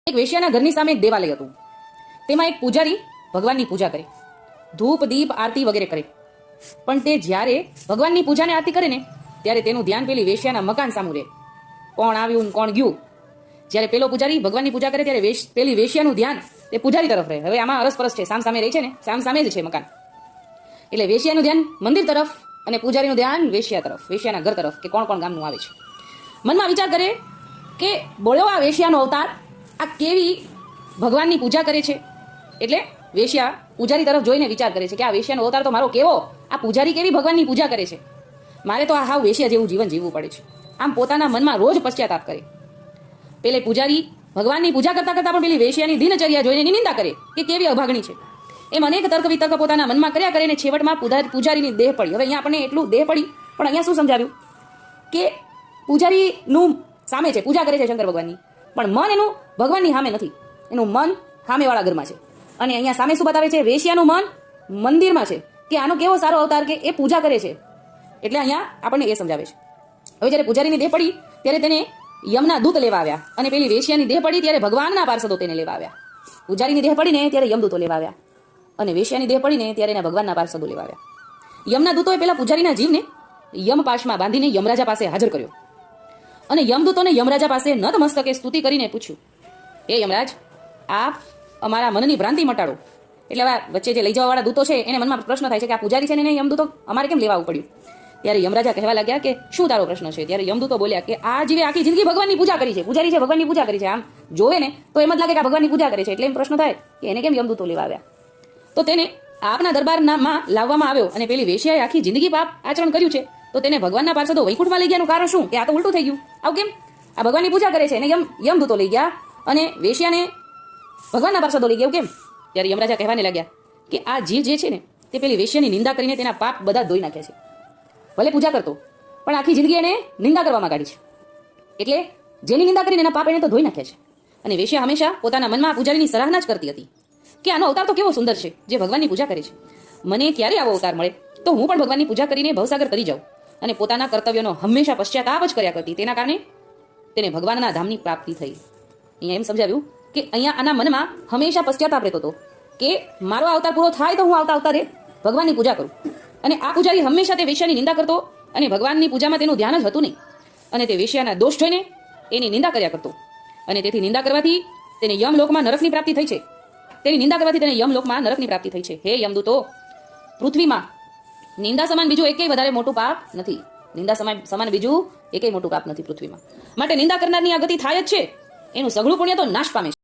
એક વેશ્યાના ઘરની સામે એક દેવાલય હતું. તેમાં એક પૂજારી ભગવાનની પૂજા કરે, ધૂપ દીપ આરતી વગેરે કરે. પણ તે જ્યારે ભગવાનની પૂજાને આરતી કરે ને ત્યારે તેનું ધ્યાન પેલી વેશ્યાના મકાન સામું રહે. કોણ આવ્યું કોણ ગયું. જ્યારે પેલો પૂજારી ભગવાનની પૂજા કરે ત્યારે પેલી વેશ્યાનું ધ્યાન તે પૂજારી તરફ રહે. હવે આમાં અરસપરસ છે, સામ સામે રહી છે ને, સામ સામે જ છે મકાન. એટલે વેશ્યાનું ધ્યાન મંદિર તરફ અને પૂજારીનું ધ્યાન વેશ્યા તરફ, વેશ્યાના ઘર તરફ, કે કોણ કોણ ગામનું આવે છે. મનમાં વિચાર કરે કે બોલ્યો આ વેશ્યાનો અવતાર આ કેવી ભગવાનની પૂજા કરે છે. એટલે વેશ્યા પૂજારી તરફ જોઈને વિચાર કરે છે કે આ વેશ્યાનો અવતાર તો મારો કેવો, આ પૂજારી કેવી ભગવાનની પૂજા કરે છે. મારે તો આ હાવ વેશ્યા જેવું જીવન જીવવું પડે છે. આમ પોતાના મનમાં રોજ પશ્ચાતાપ કરે. પેલે પૂજારી ભગવાનની પૂજા કરતા કરતા પણ પેલી વેશ્યાની દિનચર્યા જોઈને નિંદા કરે કે કેવી અભાગણી છે. એમ અનેક તર્ક વિતર્ક પોતાના મનમાં કર્યા કરીને છેવટમાં પૂજારીની દેહ પડી. હવે અહીંયા આપણને એટલું દેહ પડી, પણ અહીંયા શું સમજાવ્યું કે પૂજારીનું સામે છે, પૂજા કરે છે શંકર ભગવાનની, પણ મન એનું ભગવાનની સામે નથી. એનું મન સામેવાળા ઘરમાં છે. અને અહીંયા સામે શું બતાવે છે, વેશ્યાનું મન મંદિરમાં છે. કે આનો કેવો સારો અવતાર કે એ પૂજા કરે છે. એટલે અહીંયા આપણને એ સમજાવે છે. હવે જ્યારે પૂજારીની દેહ પડી ત્યારે તેને યમના દૂત લેવા આવ્યા, અને પેલી વેશ્યાની દેહ પડી ત્યારે ભગવાનના પાર્ષદો તેને લેવા આવ્યા. પૂજારીની દેહ પડીને ત્યારે યમદૂતો લેવા આવ્યા, અને વેશ્યાની દેહ પડીને ત્યારે એના ભગવાનના પાર્ષદો લેવા આવ્યા. યમના દૂતોએ પેલા પૂજારીના જીવને યમપાશમાં બાંધીને યમરાજા પાસે હાજર કર્યો. અને યમદૂતોને યમરાજા પાસે નતમસ્તકે સ્તુતિ કરીને પૂછ્યું, હે યમરાજ, આપ અમારા મનની ભ્રાંતિ મટાડો. એટલે હવે વચ્ચે જે લઈ જવાવાળા દૂતો છે એને મનમાં પ્રશ્ન થાય છે કે આ પૂજારી છે ને યમદૂતો અમારે કેમ લેવા આવવું પડ્યું. ત્યારે યમરાજા કહેવા લાગ્યા કે શું તારો પ્રશ્ન છે. ત્યારે યમદૂતો બોલ્યા કે આ જીવે આખી જિંદગી ભગવાનની પૂજા કરી છે, પૂજારી છે, ભગવાનની પૂજા કરી છે. આમ જોવે ને તો એમ જ લાગે કે આ ભગવાનની પૂજા કરે છે. એટલે એમ પ્રશ્ન થાય કે એને કેમ યમદૂતો લેવા આવ્યા. તો તેને આપના દરબારમાં લાવવામાં આવ્યો, અને પેલી વેશ્યાએ આખી જિંદગી પાપ આચરણ કર્યું છે, તો તેને ભગવાનના પાર્ષદો વૈકુંઠમાં લઈ ગયાનું કારણ શું, કે આ તો ઉલટું થઈ ગયું. આવું કેમ? આ ભગવાનની પૂજા કરે છે અને યમદૂતો લઈ ગયા, અને વેશ્યાને ભગવાનના પાર્ષદો લઈ ગયા કેમ? ત્યારે યમરાજા કહેવાને લાગ્યા કે આ જીવ જે છે ને તે પેલી વેશ્યાની નિંદા કરીને તેના પાપ બધા ધોઈ નાખ્યા છે. ભલે પૂજા કરતો, પણ આખી જિંદગી એને નિંદા કરવામાં કાઢી છે. એટલે જેની નિંદા કરીને એના પાપ એને તો ધોઈ નાખ્યા છે. અને વેશ્યા હંમેશા પોતાના મનમાં પૂજારીની સરાહના જ કરતી હતી કે આનો અવતાર તો કેવો સુંદર છે, જે ભગવાનની પૂજા કરે છે. મને ક્યારે આવો અવતાર મળે તો હું પણ ભગવાનની પૂજા કરીને ભવસાગર તરી જાઉં. અને પોતાના કર્તવ્યોનો હંમેશા પશ્ચાતાપ જ કર્યા કરતી. તેના કારણે તેને ભગવાનના ધામની પ્રાપ્તિ થઈ. અહીંયા એમ સમજાવ્યું કે અહીંયા આના મનમાં હંમેશા પશ્ચાતાપ રહેતો હતો કે મારો અવતાર પૂરો થાય તો હું આવતા અવતારે ભગવાનની પૂજા કરું. અને આ પૂજારી હંમેશા તે વેશ્યાની નિંદા કરતો, અને ભગવાનની પૂજામાં તેનું ધ્યાન જ હતું નહીં. અને તે વેશ્યાના દોષ જોઈને એની નિંદા કર્યા કરતો. અને તેથી નિંદા કરવાથી તેને યમલોકમાં નરકની પ્રાપ્તિ થઈ છે. તેની નિંદા કરવાથી તેને યમલોકમાં નરકની પ્રાપ્તિ થઈ છે. હે યમદૂતો, પૃથ્વીમાં નિંદા સમાન બીજું એકેય વધારે મોટું પાપ નથી. નિંદા સમાન બીજું એકેય મોટું પાપ નથી પૃથ્વીમાં. માટે નિંદા કરનારની આ ગતિ થાય જ છે. એનું સઘળું પુણ્ય તો નાશ પામે છે.